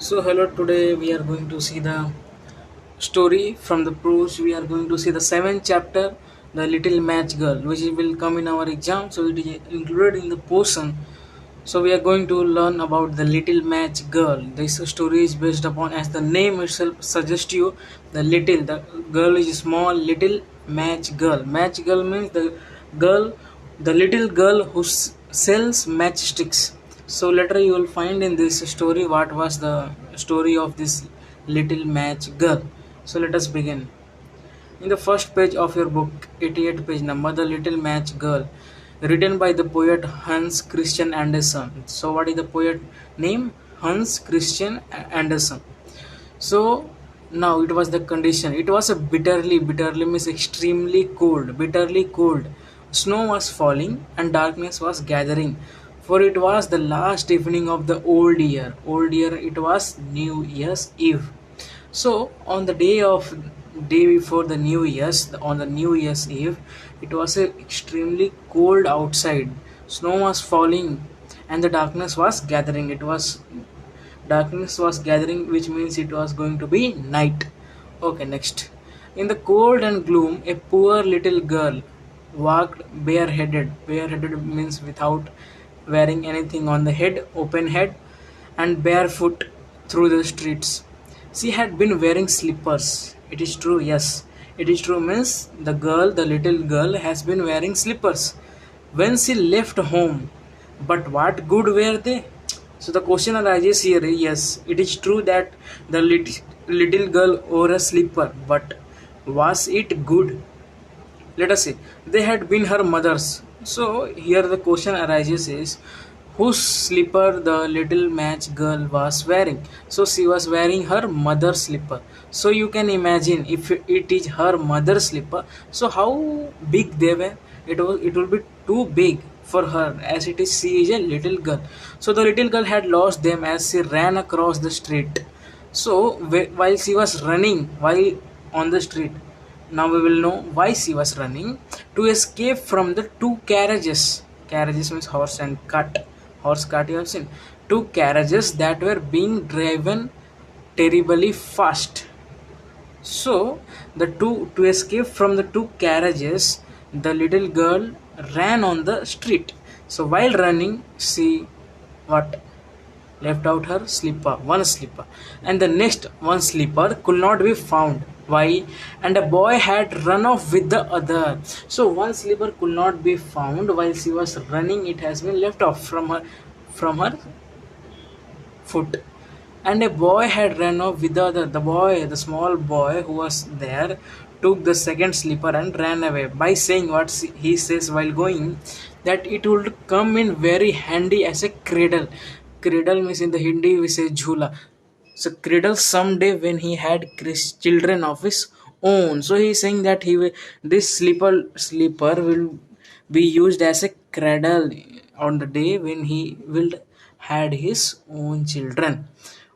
So hello, today we are going to see the story from the prose. We are going to see the seventh chapter, the little match girl, which will come in our exam. So it is included in the portion. So we are going to learn about the little match girl. This story is based upon, as the name itself suggests you, the girl is small, little match girl. Match girl means girl, the little girl who sells matchsticks. So later you will find in this story what was the story of this little match girl. So let us begin. In the first page of your book, 88 page number, The Little Match Girl, written by the poet Hans Christian Andersen. So what is the poet name? Hans Christian Andersen. So now it was the condition. It was a bitterly means extremely cold, bitterly cold. Snow was falling and darkness was gathering. For it was the last evening of the old year. Old year, it was New Year's Eve. So on the day before the New Year's, on the New Year's Eve, it was extremely cold outside. Snow was falling, and the darkness was gathering, which means it was going to be night. Okay, next. In the cold and gloom, a poor little girl walked bareheaded. Bareheaded means without wearing anything on the head, open head, and barefoot through the streets. She had been wearing slippers. It is true, yes. It is true means the little girl has been wearing slippers when she left home. But what good were they? So the question arises here, yes, it is true that the little girl wore a slipper, but was it good? Let us say they had been her mother's. So here the question arises is, whose slipper the little match girl was wearing? So she was wearing her mother's slipper. So you can imagine, if it is her mother's slipper, so how big they were. It will be too big for her, as it is she is a little girl. So the little girl had lost them as she ran across the street. So while she was running, while on the street, now we will know why she was running. To escape from the two carriages. Carriages means horse and cart. Horse cart you have seen. Two carriages that were being driven terribly fast. So the two to escape from the two carriages, the little girl ran on the street. So while running, she what? Left out her slipper, one slipper, and the next one slipper could not be found. Why? And a boy had run off with the other. So one slipper could not be found while she was running. It has been left off from her foot, and a boy had run off with the other. The small boy who was there, took the second slipper and ran away by saying what he says while going, that it would come in very handy as a cradle. Cradle means in the Hindi we say jhula. So cradle someday when he had children of his own. So he is saying that this slipper will be used as a cradle on the day when he will had his own children.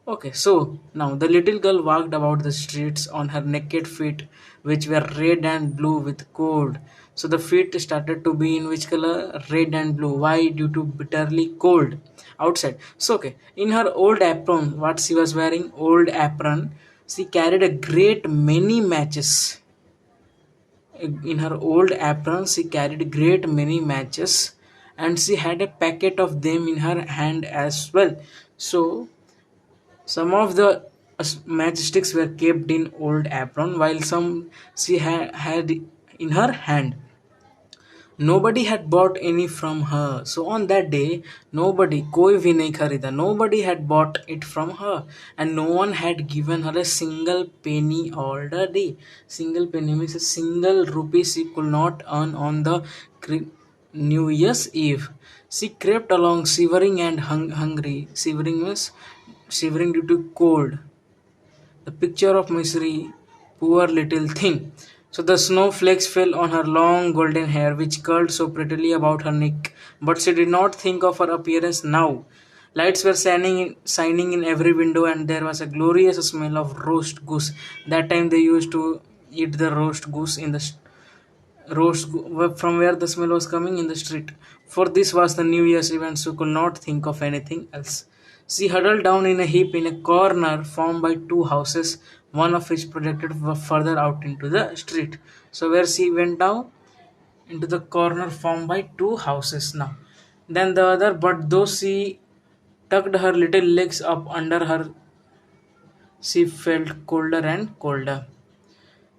Okay, so now the little girl walked about the streets on her naked feet, which were red and blue with cold. So the feet started to be in which color? Red and blue. Why? Due to bitterly cold outside. So okay, in her old apron, what she was wearing? Old apron. She carried a great many matches. In her old apron, she carried great many matches, and she had a packet of them in her hand as well. So some of the matchsticks were kept in old apron, while some she had in her hand. Nobody had bought any from her. So on that day, कोई भी नहीं खरीदा. Nobody had bought it from her, and no one had given her a single penny all the day. Single penny means a single rupee she could not earn on the New Year's Eve. She crept along, shivering and hungry. Shivering means shivering due to cold. The picture of misery, poor little thing. So the snowflakes fell on her long golden hair, which curled so prettily about her neck. But she did not think of her appearance now. Lights were shining in every window, and there was a glorious smell of roast goose. That time they used to eat the roast goose in the from where the smell was coming in the street. For this was the New Year's event, so could not think of anything else. She huddled down in a heap in a corner formed by two houses, one of which projected further out into the street. So where she went down into the corner formed by two houses now. Then the other, but though she tucked her little legs up under her, she felt colder and colder.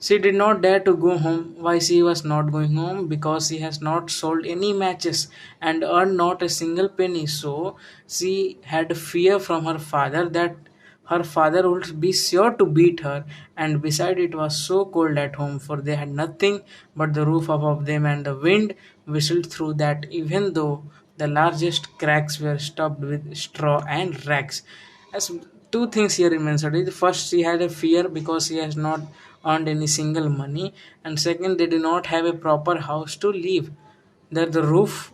She did not dare to go home. Why she was not going home? Because she has not sold any matches and earned not a single penny. So she had fear from her father that her father would be sure to beat her. And beside, it was so cold at home, for they had nothing but the roof above them, and the wind whistled through that, even though the largest cracks were stopped with straw and rags. As two things here in mentioned. First, she had a fear because she has not earned any single money, and second, they do not have a proper house to live. That the roof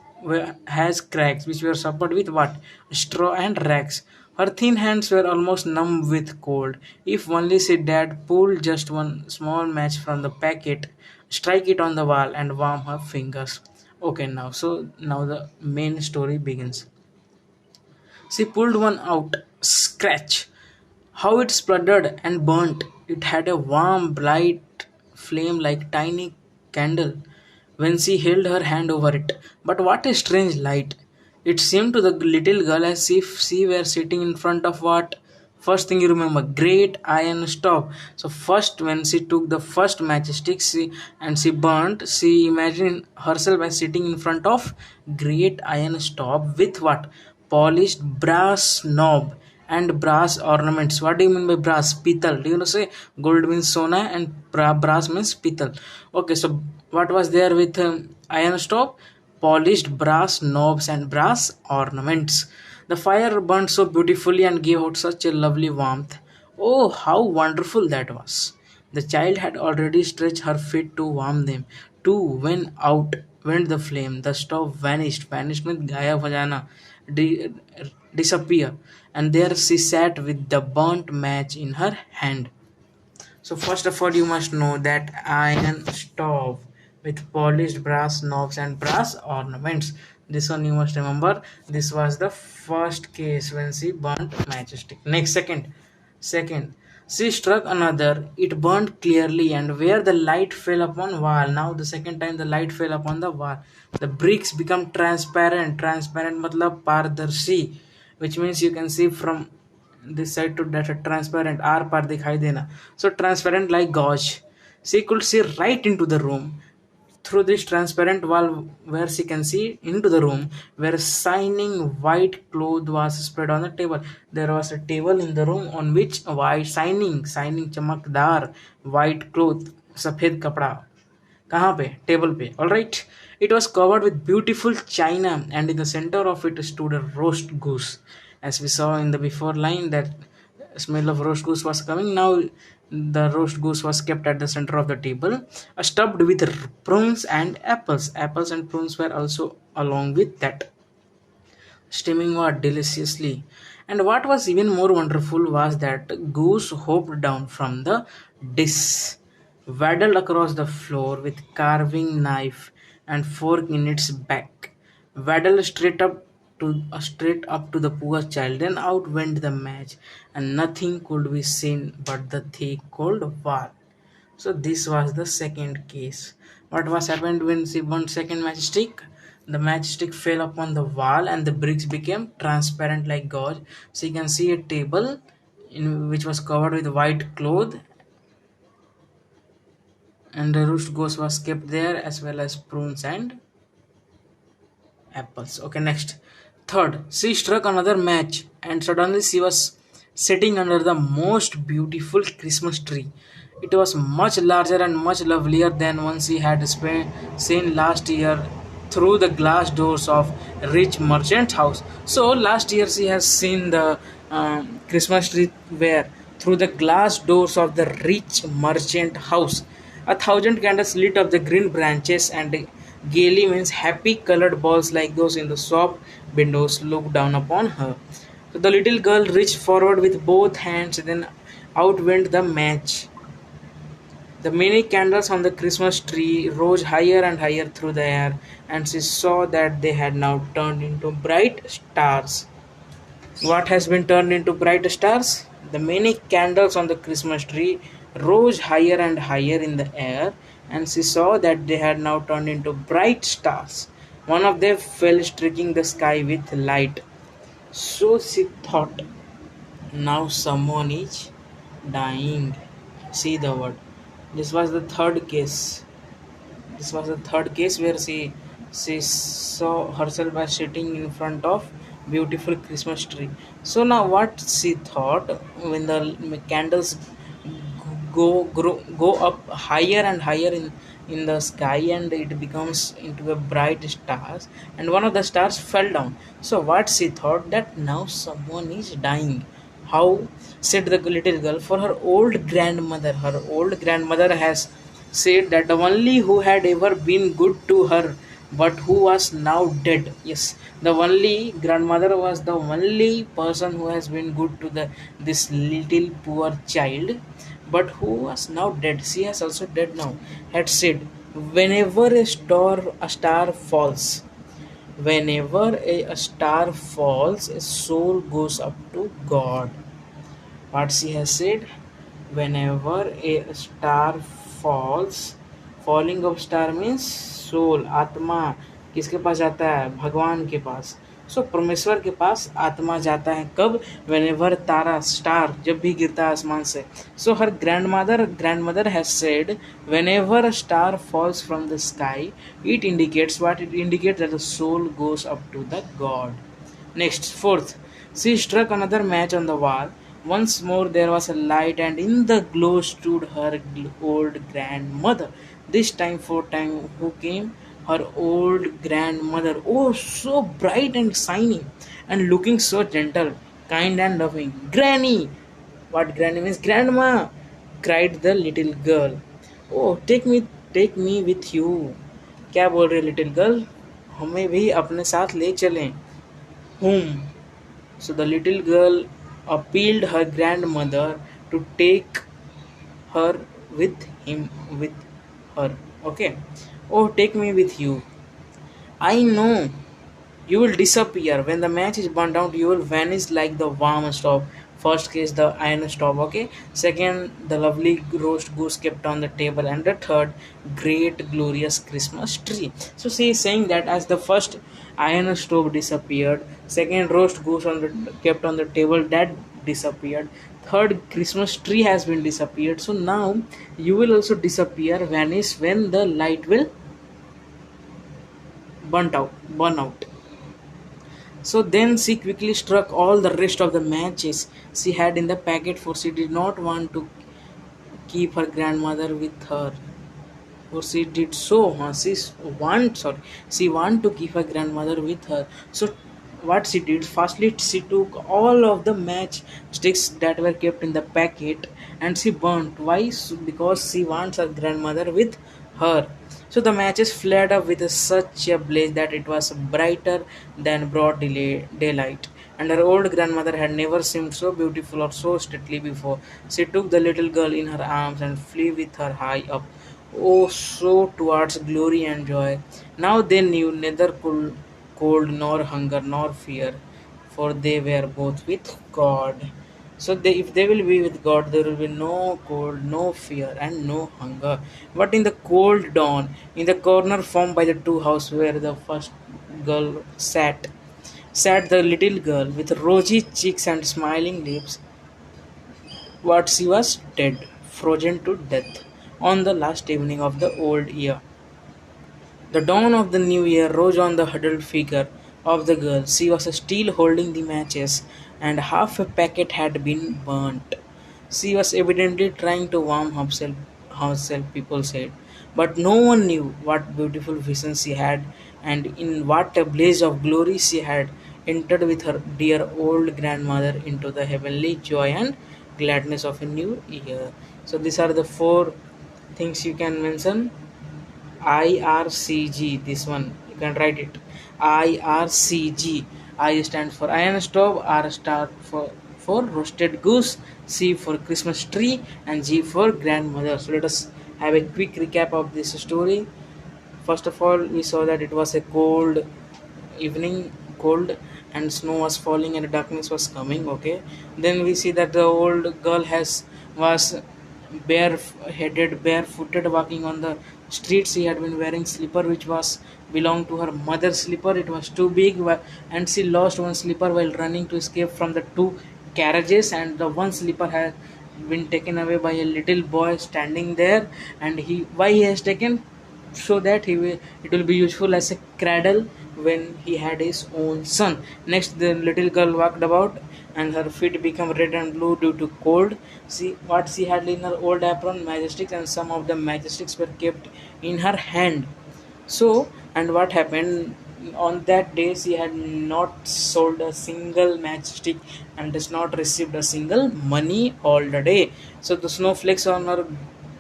has cracks which were supported with what? Straw and rags. Her thin hands were almost numb with cold. If only she dared pull just one small match from the packet, strike it on the wall, and warm her fingers. Okay, now the main story begins. She pulled one out. Scratch! How it spluttered and burnt. It had a warm, bright flame like tiny candle when she held her hand over it. But what a strange light! It seemed to the little girl as if she were sitting in front of what? First thing you remember, great iron stove. So first, when she took the first matchstick and she burnt, she imagined herself as sitting in front of great iron stove with what? Polished brass knob and brass ornaments. What do you mean by brass? Pital. Do you know say gold means sona and brass means pital? Okay, so what was there with iron stove? Polished brass knobs and brass ornaments. The fire burned so beautifully and gave out such a lovely warmth. Oh, how wonderful that was! The child had already stretched her feet to warm them. Too, when out went the flame, the stove vanished. Vanished means gaya vajana, di- disappear. And there she sat with the burnt match in her hand. So first of all, you must know that iron stove with polished brass knobs and brass ornaments. This one you must remember. This was the first case when she burnt matchstick. Next, second, she struck another. It burned clearly, and where the light fell upon wall. Now the second time the light fell upon the wall, the bricks become transparent. Transparent matlab pardarshi, which means you can see from this side to that transparent r par dikhai dena, so transparent like gauze. She could see right into the room through this transparent wall, where she can see into the room where shining white cloth was spread on the table. There was a table in the room on which a white shining chamakdar white cloth, सफेद कपड़ा कहाँ पे table पे all right. It was covered with beautiful china, and in the center of it stood a roast goose. As we saw in the before line, that smell of roast goose was coming. Now the roast goose was kept at the center of the table, stuffed with prunes and apples. Apples and prunes were also along with that, steaming what deliciously. And what was even more wonderful was that goose hopped down from the dish, waddled across the floor with carving knife and fork in its back, waddled straight up to the poor child. Then out went the match, and nothing could be seen but the thick cold wall. So this was the second case. What was happened when she burned second matchstick? The matchstick fell upon the wall and the bricks became transparent like gauze. So you can see a table in which was covered with white cloth, and the roast goose was kept there, as well as prunes and apples. Okay, next. Third, she struck another match, and suddenly she was sitting under the most beautiful Christmas tree. It was much larger and much lovelier than one she had seen last year through the glass doors of rich merchant house. So last year she has seen the Christmas tree where through the glass doors of the rich merchant house. A thousand candles lit up the green branches, and gaily means happy colored balls like those in the shop windows looked down upon her. So the little girl reached forward with both hands, then out went the match. The many candles on the Christmas tree rose higher and higher through the air, and she saw that they had now turned into bright stars. What has been turned into bright stars? The many candles on the Christmas tree rose higher and higher in the air, and she saw that they had now turned into bright stars. One of them fell, streaking the sky with light. So she thought, now someone is dying. See the word. This was the third case. This was the third case where she saw herself as sitting in front of beautiful Christmas tree. So now what she thought, when the candles go up higher and higher in the sky, and it becomes into a bright stars, and one of the stars fell down. So what she thought, that now someone is dying. How? Said the little girl. For her old grandmother has said that the only who had ever been good to her, but who was now dead. Yes, the only grandmother was the only person who has been good to the this little poor child, but who was now dead. She has also dead now. Had said, whenever a star falls, whenever a star falls, a soul goes up to God. What she has said, whenever a star falls, falling of star means soul, आत्मा किसके पास जाता है? भगवान के पास. सो परमेश्वर के पास आत्मा जाता है कब? whenever तारा स्टार जब भी गिरता है आसमान से. सो हर grandmother has said, whenever a star falls from the sky, it indicates what? It indicates that the soul goes up to the God. Next, fourth, she struck another match on the wall. Once more there was a light, and in the glow stood her old grandmother. This time, fourth time, who came? Her old grandmother. Oh, so bright and shining, and looking so gentle, kind and loving. Granny! What granny means? Grandma! Cried the little girl. Oh, take me with you. क्या बोल रही little girl? हमें भी अपने साथ ले चलें. Whom? So the little girl appealed her grandmother to take her with her. Okay. Oh, take me with you. I know you will disappear. When the match is burned out, you will vanish like the warm stove. First case, the iron stove. Okay. Second, the lovely roast goose kept on the table. And the third, great glorious Christmas tree. So she is saying that as the first iron stove disappeared, second roast goose kept on the table, that disappeared. Third, Christmas tree has been disappeared. So now you will also disappear, vanish when the light will burn out. So then she quickly struck all the rest of the matches she had in the packet, for she did not want to keep her grandmother with her. For she did so, she want to keep her grandmother with her. So what she did, firstly she took all of the match sticks that were kept in the packet, and she burnt. Why? Because she wants her grandmother with her. So the matches flared up with such a blaze that it was brighter than broad daylight, and her old grandmother had never seemed so beautiful or so stately before. She took the little girl in her arms and flew with her high up, oh, so towards glory and joy. Now they knew neither cold nor hunger nor fear, for they were both with God. So if they will be with God, there will be no cold, no fear, and no hunger. But in the cold dawn, in the corner formed by the two houses where the first girl sat the little girl with rosy cheeks and smiling lips. What, she was dead, frozen to death, on the last evening of the old year. The dawn of the new year rose on the huddled figure of the girl. She was still holding the matches, and half a packet had been burnt. She was evidently trying to warm herself, people said. But no one knew what beautiful visions she had, and in what a blaze of glory she had entered with her dear old grandmother into the heavenly joy and gladness of a new year. So these are the four things you can mention. IRCG, this one you can write it. IRCG. I stands for iron stove, R stands for roasted goose, C for Christmas tree, and G for grandmother. So let us have a quick recap of this story. First of all, we saw that it was a cold evening, cold, and snow was falling and darkness was coming. Okay, then we see that the old girl has was bare-headed, barefooted, walking on the streets. She had been wearing slipper which was belonged to her mother's slipper. It was too big, and she lost one slipper while running to escape from the two carriages, and the one slipper had been taken away by a little boy standing there. And he why he has taken, so that it will be useful as a cradle when he had his own son. Next, the little girl walked about and her feet became red and blue due to cold. See what she had in her old apron, matchsticks, and some of the matchsticks were kept in her hand. So, and what happened on that day, she had not sold a single matchstick and does not received a single money all the day. So the snowflakes on her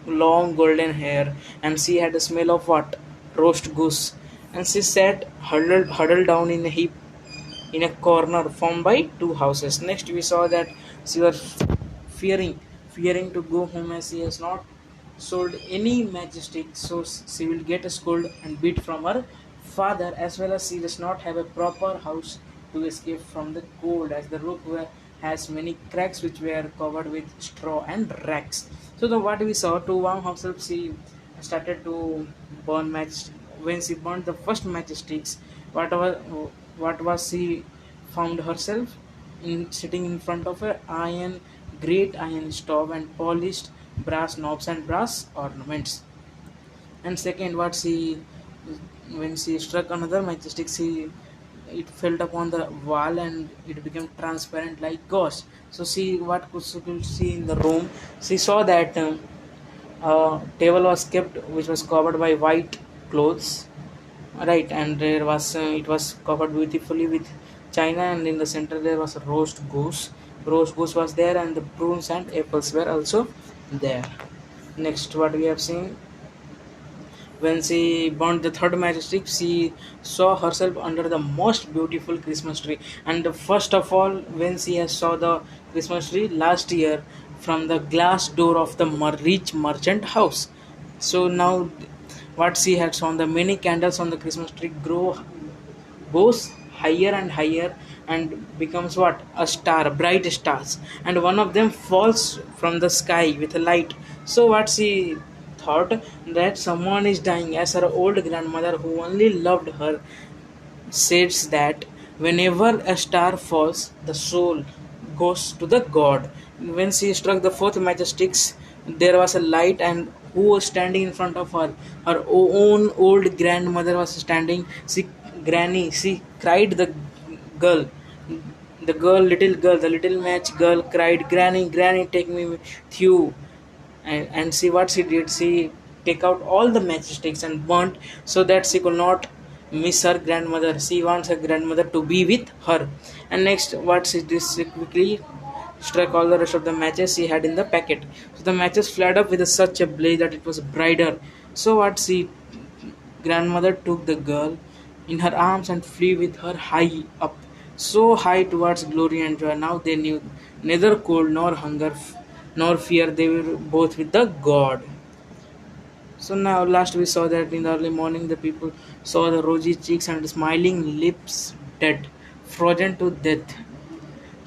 long golden hair, and she had a smell of what? Roast goose. And she sat huddled down in a heap in a corner formed by two houses. Next, we saw that she was fearing, fearing to go home as she has not sold any matchstick, so she will get a scold and beat from her father, as well as she does not have a proper house to escape from the cold, as the has many cracks which were covered with straw and rags. So the what we saw, to warm herself, she started to burn match. When she burned the first matchsticks, whatever what was she found herself in sitting in front of a iron great iron stove and polished brass knobs and brass ornaments. And second, what she when she struck another matchstick, she it fell upon the wall and it became transparent like ghost. So see what she could see in the room. She saw that table was kept which was covered by white clothes, right, and there was it was covered beautifully with china, and in the center there was a roast goose was there, and the prunes and apples were also there. Next, what we have seen, when she burned the third matchstick, she saw herself under the most beautiful Christmas tree. And first of all, when she has saw the Christmas tree last year from the glass door of the rich merchant house. So now, what she had saw, the many candles on the Christmas tree goes higher and higher and becomes what, a star, bright stars, and one of them falls from the sky with a light. So what she thought, that someone is dying, as her old grandmother who only loved her says that whenever a star falls, the soul goes to the god. When she struck the fourth matchsticks, there was a light, and who was standing in front of her? Her own old grandmother was standing. Granny, she cried. Girl, Little girl, the little match girl cried, "Granny, Granny, take me with you." And see what she did, she take out all the matchsticks and burnt, so that she could not miss her grandmother. She wants her grandmother to be with her. And next, what she did, she quickly struck all the rest of the matches she had in the packet. So the matches flared up with such a blaze that it was brighter. So what she grandmother took the girl in her arms and flew with her high up, so high towards glory and joy. Now they knew neither cold nor hunger nor fear. They were both with the God. So now last we saw that in the early morning the people saw the rosy cheeks and smiling lips dead, frozen to death.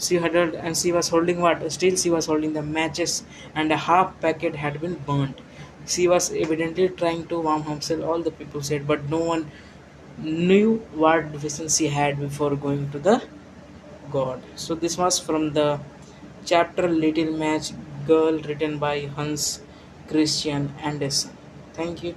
She huddled and she was holding what? Still she was holding the matches, and a half packet had been burnt. She was evidently trying to warm herself, all the people said, but no one knew what decision she had before going to the God. So this was from the chapter Little Match Girl, written by Hans Christian Andersen. Thank you.